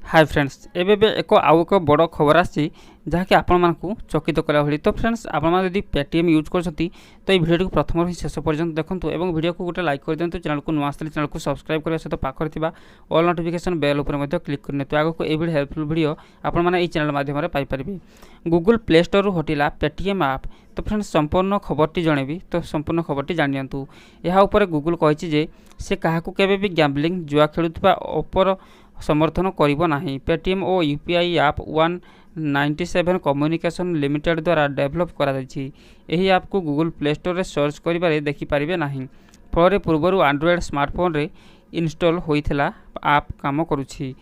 Hi friends एबे एक आउ एक बड़ खबर आसी जहाँकि आपण मानकु चकित कला भली। तो फ्रेंड्स आपण माने यदि पेटीएम यूज करछंती तो ये वीडियो को प्रथम रु शेष पर्यंत देखंतु एवं वीडियो को गोटे लाइक कर दियंतु। चैनल को नुआ आसले चैनल को सब्सक्राइब करबा सहित पाखर थिबा ऑल नोटिफिकेशन बेल ऊपर मध्ये क्लिक करने तो आगो को ए वीडियो हेल्पफुल वीडियो आपण माने ए चैनल माध्यम रे पाई परिबे। गूगल प्ले स्टोर रु हटिला पेटीएम ऐप। तो फ्रेंड्स संपूर्ण खबरटी जणेबी तो संपूर्ण खबरटी जानियंतु। एहा ऊपर गूगल कहिछि जे से काहाकू केबे भी गैम्बलिंग जुआ खेलुतबा ओपर समर्थन करिबो नाही। पेटीएम और यूपीआई ऐप 197 कम्युनिकेशन लिमिटेड द्वारा डेवलप करा जायछि। एही ऐप को गूगल प्ले स्टोर रे सर्च करिबारे देखि पारिबे नाही। फଳରେ पूर्वरु एंड्रॉयड स्मार्टफोन रे इंस्टॉल होइथिला ऐप काम करूछि।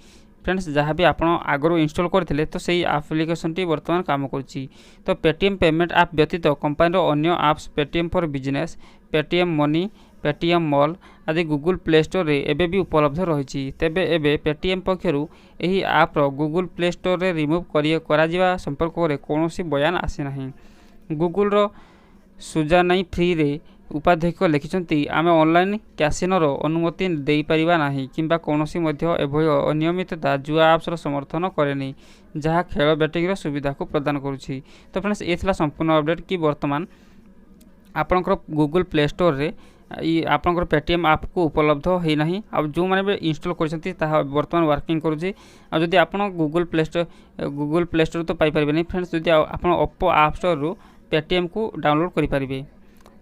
फ्रेंड्स जहाँ भी आपण आगरो इंस्टॉल करथिले तो सेही एप्लिकेशन टी वर्तमान काम करूछि। तो पेटीएम पेमेंट ऐप व्यतीत कंपनी अन्य apps Paytm for business, Paytm money, Paytm mall आदि गूगल प्ले स्टोर रे एबे भी उपलब्ध रही। तेबे एबे पेटीएम पक्षरु एही ऐप रो गूगल प्ले स्टोर रे रिमूव करा जिवा संपर्क रे कोनोसी बयान आसी नाही। गूगल रो सुजानाई फ्री रे उपाध्यक्ष लिखिछंती आमे ऑनलाइन कैसिनो रो अनुमति देई परिबा नाही किंबा कोनोसी मध्य एभय अनियमितता जुआ ऐप्स रो समर्थन करेनी जहा खेल बैटिंग रो सुविधा को प्रदान करूछि। तो फ्रेंड्स एथला संपूर्ण अपडेट कि वर्तमान आपनकर गूगल प्ले स्टोर रे आपनकर पेटीएम ऐप को उपलब्ध है ना। अब जो मैंने इंस्टॉल कर वर्तमान वर्किंग करुँचे। आ जदि आपन गूगल प्ले स्टोर तो पाई परिबे नहीं फ्रेंड्स। जदि आपन ओप्पो ऐप स्टोर रु पेटीएम को डाउनलोड करि परिबे।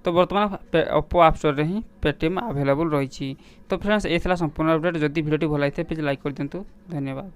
तो वर्तमान ओप्पो ऐप स्टोर रे ही पेटीएम अवेलेबल रही। तो फ्रेंड्स एथला संपूर्ण अपडेट। जदि वीडियो भल लागिथे प्लीज लाइक कर दियंतु। धन्यवाद।